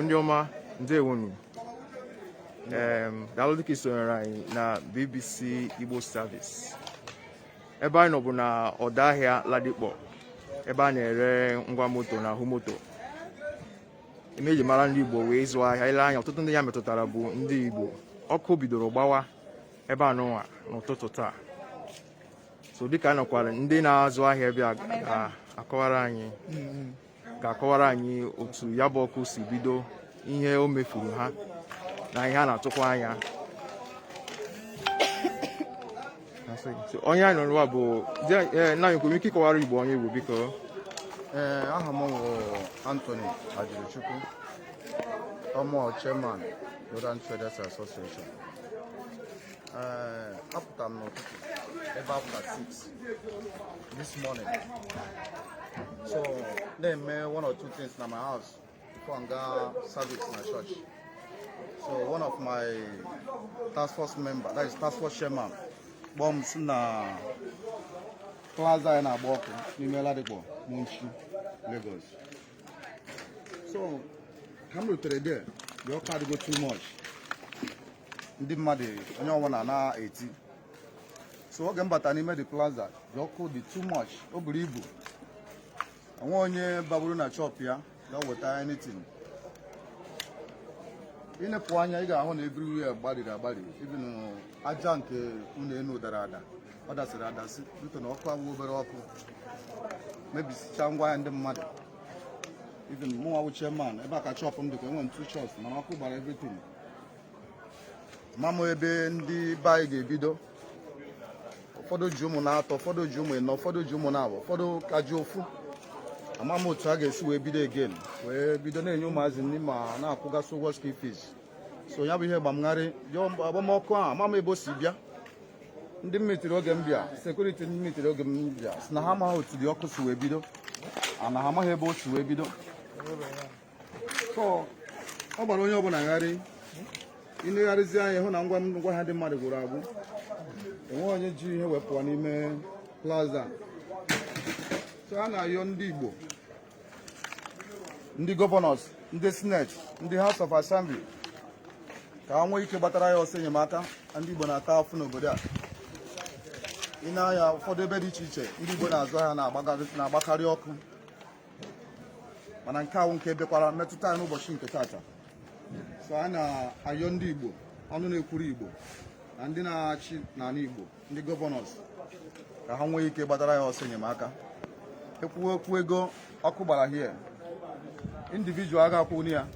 ndị ọma ndewonu daalụ dịka isonyere anyị na BBC Igbo Service. Ebe anyị nọ bụ na ọdọ ahịa Ladipo, ebe a na-ere ngwa moto na ahụ moto. Ime eji mara ndị Igbo wee ịzụ ahịa. Ile anya ọtụtụ ndị ya metụtara bụ ndị Igbo. Ọkụ bidoro gbawa ebe anụnwa n'ụtụtụ taa. So dịka anyị nọkwara ndị na-azụ ahịa ebe a ga-akọwara anyị otu ya bụ ọkụ si bido, ihe o mefuru ha na ihe a na-atụkwa anya. Onye anyị nọ n'ụwa bụ nna anyị kwere ike ịkọwara Igbo onye Igbo biko. Aha m bụ Anthony Ajirichukwu, ọmụ chairman Northern Traders Association. Apụtara m n'ụtụtụ ebe after 6 this morning. So na-eme one or two things na my house before I go service na church. So one of my task force member, that is task force chairman, bombs na plaza na agba ọkụ n'ime Ladipo, Munchi, Lagos. So ka m rutere there, the ọkụ adịgo too much. Ndị mmadụ onye ọbụla na-eti. So oge m bata n'ime the plaza, the ọkụ dị too much, o buru ibu. Onwe onye baburu na chọp ya ga-weta anything. Ịnepụ anya ị ga-ahụ na everywhere gbalịrị agbalị, even aja nke unu enu dara ada, ọ dasịrị adasị, dịka na ọkụ abụ obere ọkụ mebisicha ngwa ahịa ndị mmadụ. Even mụnwa wụ chairman, ebe a ka chọp m dịka enwe 2 shops mana ọkụ gbara everything. Mamụ ebe ndị be anyị ga-ebido, ụfọdụ ji ụmụ na-atọ, ụfọdụ ji ụmụ ịnọ, ụfọdụ ji ụmụ na-abụ, ụfọdụ ka ji ofu. Ama m otu a ga-esi wee bido again, wee bido na-enye ụmụazị nri ma na-akwụgasị ụgwọ school fees. So ya bụ ihe gbamgharị agbamọkụ ahụ, ama m ebe o si bịa. Ndị mmetiri oge m bịa, sekuriti ndị mmetiri oge m bịa si na ha amaghị otu dị ọkụ si wee bido, ana ha amaghị ebe o si wee bido. So ọ gbara onye ọbụla ngharị, ịnegharịzi anya hụ na ngwa ha ndị mmadụ gwụrụ agwụ. Enwe onye ji ihe wepụọ n'ime plaza. So a na-ayọ ndị Igbo, ndị gọvanọs, ndị sineti, ndị House of Assembly ka ha nwee ike gbatara ya ọsọ enyemaka. Ndị Igbo na-ata afụ n'obodo a. Ị na-anya ụfọdụ ebe dị iche iche ndị Igbo na-azụ ahịa na-agbakarị ọkụ, mana nke ahụ nke bekwara metụta ya n'ụbọchị nke tata. So a na-ayọ ndị Igbo, ọnụ na-ekwuru Igbo, na ndị na-achị n'ala Igbo, ndị gọvanọs ka ha nwee ike gbatara ya ọsọ enyemaka. Ekwu ego ọkụ gbara hie, individual ga-akwụ ya.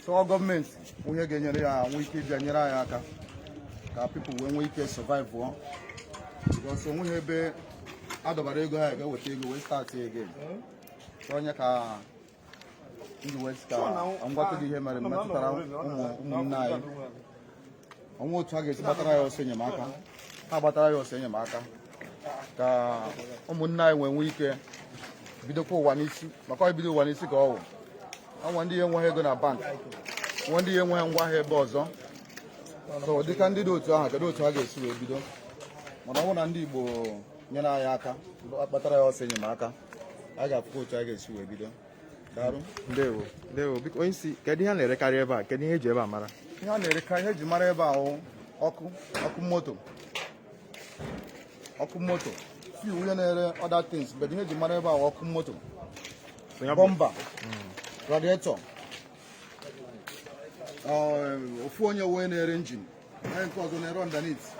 So gọọmenti ihe ga-enyere ya nwee ike ịbịa nyere anyị aka ka people wee nwee ike survive ọ. Because onweghị ebe adọbara ego ha ga-eweta ego wee start again. So onye ka ndị west ka ngwakọdị ihe mere metụtara ụmụnne anyị. Onwe otu a ga-esi gbatara ya ọsọ enyemaka, ha gbatara ya ọsọ enyemaka ka ụmụnne anyị nwee ike bidokwa ụwa n'isi, maka ibido ụwa n'isi ka ọ wụ. Ọnwa ndị enweghị ego na bank, nwe ndị enweghị ngwa ahịa ebe ọzọ. So dịka ndị dị otu ahụ, kedu otu ha ga-esi wee bido? Mana ọ bụ na ndị Igbo nyere anyị aka, kpatara ya ọsọ enyemaka, a ga-afụkwa otu a ga-esi wee bido. Daalụ. Ndewo biko onye isi, kedu ihe a na-erekarị ebe a? Kedu ihe eji ebe a mara? Ihe a na-erekarị, ihe eji mara ebe a hụ ọkụ moto. Ọkụ moto, few onye na-ere other things, but ihe eji mara ebe a ọkụ moto, bọmba, radiator, ofu onye wee na-ere engine, onye nke ọzọ na-ere underneath.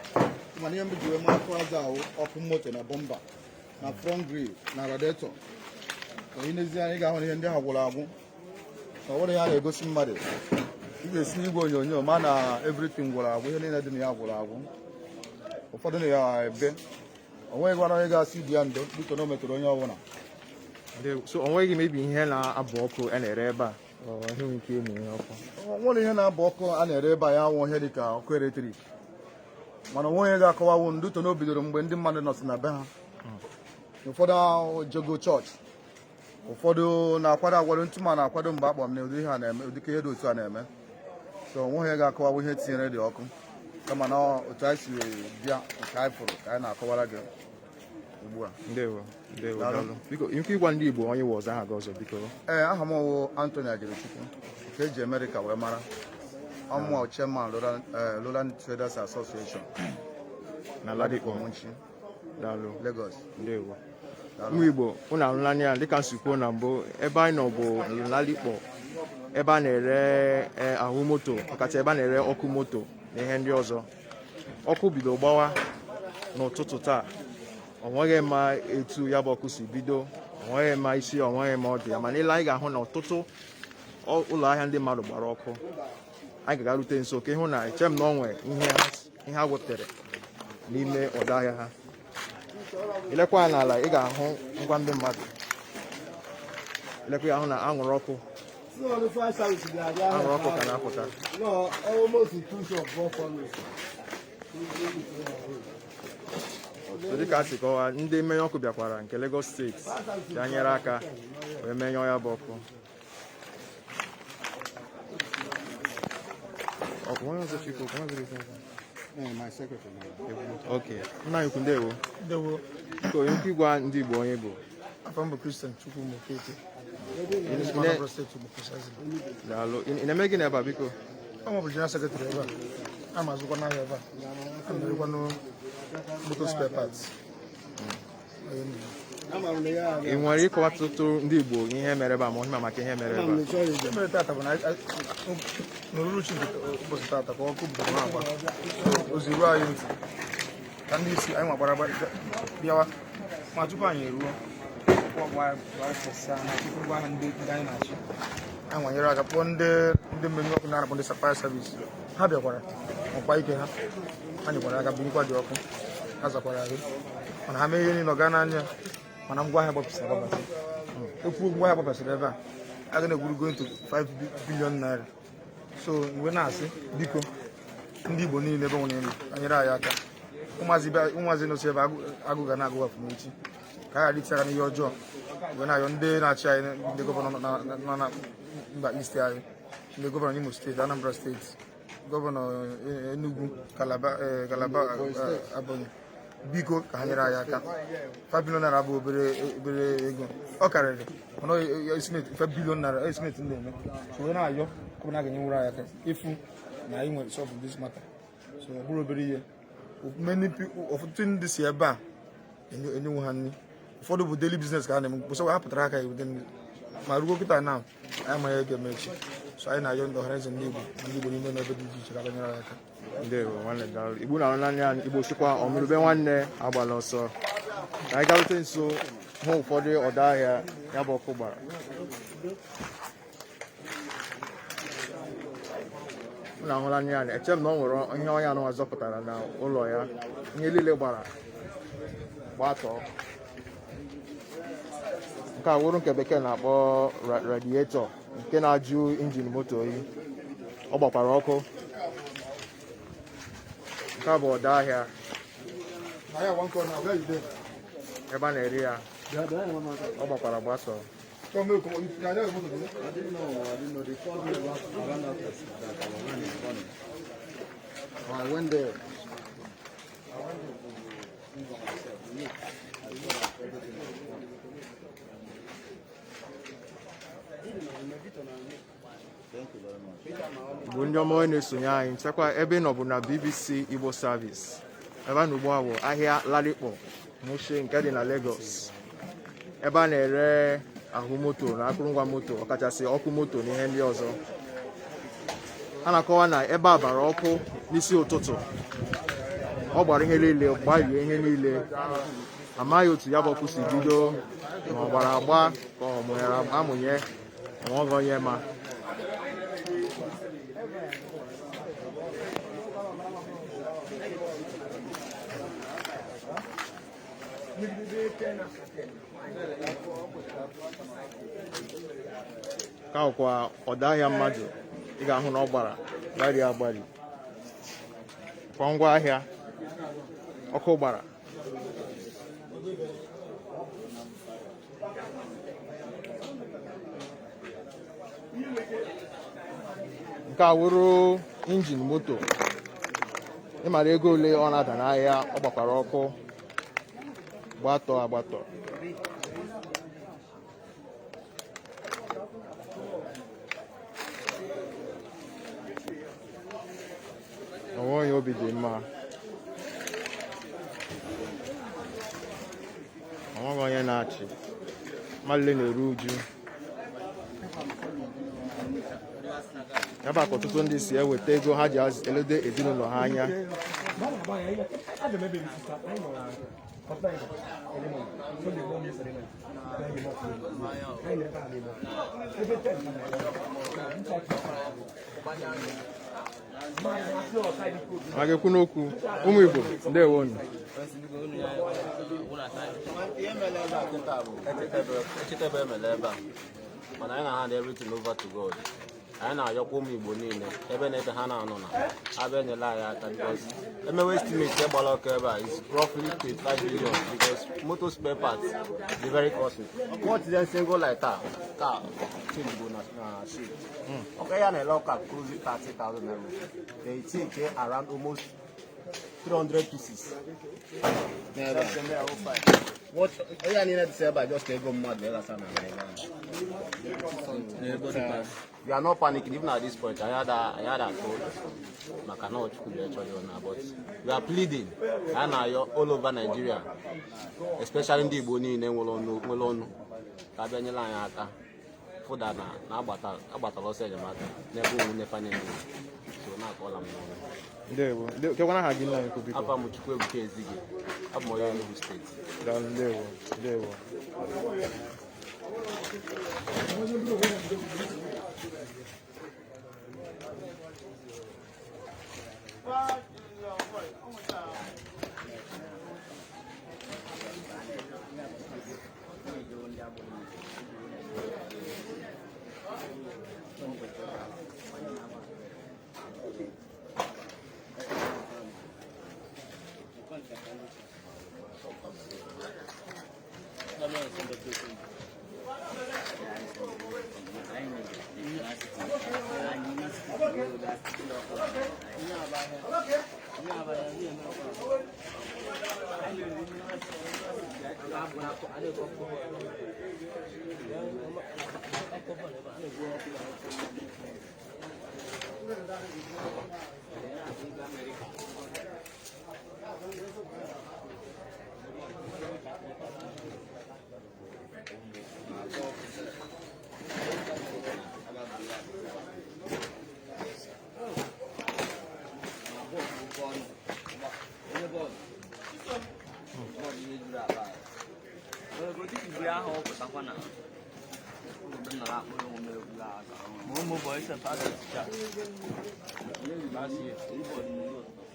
Mana ihe mbiji wee mara plaza ahụ ọkụ moto na bọmba na front grill na radiator. Onye n'ezie anyị ga-ahụ na ihe ndị ahụ gwụrụ agwụ. Ọ bụrụ ya na-egosi mmadụ, ị ga-esi n'igwe onyonyo ma na everything gwụrụ agwụ, ihe niile dị na ya gwụrụ agwụ. Ụfọdụ na ya ebe onweghị gwara onye ga-asị dị ya ndo dịka na o metụrụ onye ọbụla. So onweghị mebi ihe na-abụ ọkụ a na-ere ebe a, ihe nwere ike ịmụ ihe ọkụ. Nwere ihe na-abụ ọkụ a na-ere ebe a ya nwụ ihe dịka ọkụ eletrik, mana onwe onye ga-akọwawu nduto na o bidoro mgbe ndị mmadụ nọsị na be ha. Ụfọdụ jego chọọchị, ụfọdụ na-akwado agwado ntụ ma na-akwado mgbe akpọ m na ụdị ihe a na-eme, ụdịka ihe dị otu a na-eme. So onwe onye ga-akọwawu ihe tinyere dị ọkụ, kama na otu anyị si bịa nke anyị fụrụ ka anyị na-akọwara gị ugbu a. Ndewo biko, nke ịgwa ndị Igbo onye wụ ọzọ aha gị ọzọ biko. Aha m wụ Anthony Ajirichukwu. nke eji America wee mara ọmụọ chairman Lowland Traders Association na Ladipo Munchi daalụ Lagos. ndewo ụmụ Igbo unu arụla anya dịka nsikwo na mbụ ebe anyị nọ bụ Ladipo ebe a na-ere ahụ moto ọkacha ebe a na-ere ọkụ moto na ihe ndị ọzọ. Ọkụ bido gbawa n'ụtụtụ taa, ọ nweghị ma etu ya bụ ọkụ si bido, ọ nweghị ma isi, ọ nweghị ma ọ dị ya, mana ile anyị ga-ahụ na ọtụtụ ụlọ ahịa ndị mmadụ gbara ọkụ. Anyị ga-agarute nso ka ịhụ na eche m na ọ nwee ihe ha wepụtara n'ime ọdọ ahịa ha. Ilekwa n'ala ị ga-ahụ ngwa ndị mmadụ, ilekwa ya ahụ na anwụrụ ọkụ ka na-apụta. Dịka a sị kọwaa, ndị mmenye ọkụ bịakwara nke Lagos steeti ya nyere aka wee menye ya bụ ọkụ. Okay. Nna anyị ukwu ndewo. Ka onye nkwu ịgwa ndị Igbo onye bụ. Afọ mbụ Christian Chukwu Mokete. Daalụ. Ị na-eme gị n'ebe a biko? Ọ bụ General Secretary ebe a. A ma azụkwa n'ahịa ebe a. A na-erekwa motor spare parts. Ị nwere ịkọwa ọtụtụ ndị Igbo ihe mere ebe a ma ọhịma maka ihe mere ebe a? Ihe mere tata bụ na n'uruchi ụbọchị tata ka ọkụ bidoro na-agba. Oziru anyị ntị ka ndị isi anyị nwagbara bịawa ma tupu anyị eruo ndị anyị na-achị anyị nwanyere aka kpọọ ndị mmenye ọkụ na-arapụ ndị sapaya savisi. Ha bịakwara ọkwa ike ha nyekwara aka binyekwa dị ọkụ, ha zakwara ahụ mana ha mee ihe niile ọ gaa n'anya, mana ngwaahịa gbapụsịrị agbapụsị. Ekwu ngwaahịa gbapụsịrị ebe a ga na-egwuru going to 5 billion naira. So mgbe na-asị biko ndị Igbo niile ebe nwere elu anyere anyị aka, ụmụazị nosi ebe agụ ga na-agụwapụ n'echi ka a ghara iti aka n'ihe ọjọọ. Mgbe na-ayọ ndị na-achị anyị, ndị gọvanọ nọ na mba East anyị, ndị gọvanọ Imo steeti, Anambra steeti, gọvanọ Enugu, Calabar, Ebonyi, biko ka ha nyere anyị aka. 5 billion naira bụ obere ego, ọ karịrị mana estimate 5 billion naira estimate ndị eme. So wee na-ayọ kọbụ na ga-enye nwere anyị aka ịfụ na anyị nwere solve this matter. So ọ bụrụ obere ihe, ọtụtụ ndị si ebe a enyenwe ha nri, ụfọdụ bụ daily business ka ha na-eme, kpụsọ ha pụtara aka ewute nri ma ruo kịta na anyị ma ya ga-eme echi. So anyị na-ayọ ndị ọhanaeze ndị Igbo na ndị Igbo niile n'ebe dị iche iche ka banyere anyị aka. Ndewo nwanne daalụ. Igbo na-arụ n'anya Igbo sikwa ọmụrụbe nwanne agbala ọsọ. Ka anyị garute nso hụ ụfọdụ ọdọ ahịa ya bụ ọkụ gbara. M na-ahụla anya ya, eche m na ọ nwere ihe ọnya anụnwa zọpụtara na ụlọ ya, ihe niile gbara gbatọọ. Nke a wụrụ nke bekee na-akpọ radiator nke na-ajụ injin moto oyi. Ọ gbakwara ọkụ. Nke a bụ ọdọ ahịa ebe a na-ere ya, ọ gbakwara gbasọ. I didn't know. They called me around that our man is running. So I went there. Bụ ndị ọma onye na-esonye anyị, nchekwa ebe nọ bụ na BBC Igbo Service. Ebe a na ugbu a bụ ahịa Ladipo Mushe nke dị na Lagos. Ebe a na-ere ahụ moto na akụrụngwa moto, ọkachasị ọkụ moto na ihe ndị ọzọ. A na-akọwa na ebe a bara ọkụ n'isi ụtụtụ. Ọ gbara ihe niile, gbarie ihe niile. Amaghị otu ya bụ ọkụ si bido, ma ọ gbara agba ka ọ mụnyere amụnye, ma ọ gọnye ma. Ka ọkwa ọdọ ahịa mmadụ, ị ga-ahụ na ọ gbara gbarie agbari. Kwa ngwa ahịa ọkụ gbara. Nke a wụrụ injin moto. Ị mara ego ole ọ na-ada n'ahịa, ọ gbakwara ọkụ gbatọ agbatọ. obi dị mma ọnweghị onye na-achị mmadụ na-eru uju ebe a ka ọtụtụ ndị si eweta ego ha ji elede ezinụlọ ha anya ma ga-ekwu n'okwu ụmụ Igbo ndewonu mana anyị na-hand everything over to God. Anyị na-ayọkwa ụmụ Igbo niile ebe na-ebe ha na-anọ na abịa enyela anyị aka because emewe estimate gbara ọkụ ebe a is roughly 25 billion because motor spare parts dey very costly. What then single like that car change go na ship. Okay, ya na-ele ọka close 30,000 naira. They take around almost 300 pieces. What I needed to say about just go mad we are not panicking even at this point. I had told Makano could be actually on, but we are pleading and all over Nigeria, especially in the Igbo in England, Kabanyala Yaka, for that now about a loss of the matter. Never will never so not all I'm there can have been like to Apa Muchukwe Zigi, up my own state. Down there.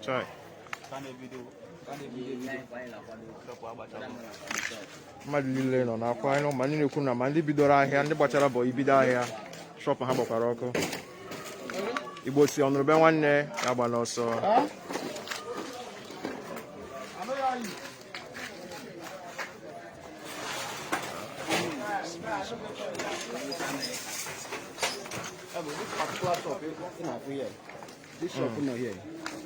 Try. Mmadụ niile nọ n'akwa anyị ma ndị na-ekwu na ma ndị bidoro ahịa ndị gbachara bụ ibido ahịa shọpụ ha gbakwara ọkụ Igbo si ọnụrụbe nwanne ya gba n'ọsọ This shop here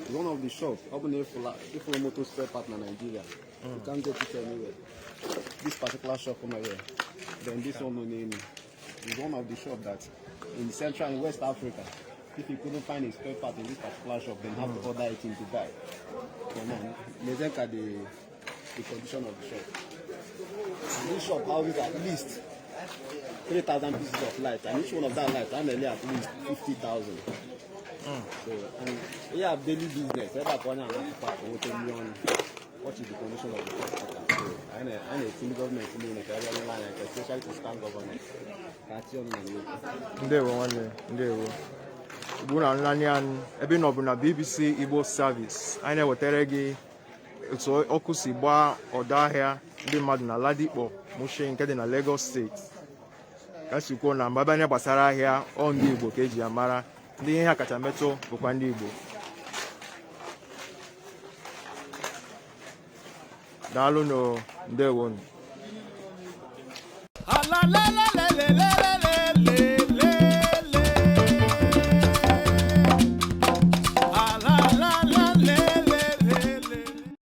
is one of the shops open if for motor spare part in Nigeria. You can't get it anywhere. This particular shop here, then this one is one of the shops that in Central and West Africa, if you couldn't find a spare part in this particular shop, then have to order it in Dubai. They look at the condition of the shop. And this shop houses at least 3,000 pieces of light, and each one of that light annually at least 50,000. So, and we have daily business. What is the condition of the shop? So, I think government especially to stand government. Ndewo. Igbo na nlani anyị ebe nọ bụ na BBC Igbo Service anyị na-ewetara gị otu ọkụ si gbaa ọdọ ahịa ndị mmadụ na Ladipo Mushin nke dị na Lagos steeti ka si kwuo na mgbe anya gbasara ahịa ọ ndị Igbo ka eji ya mara ndị ihe ha kacha metụ bụkwa ndị Igbo daalụ ndewo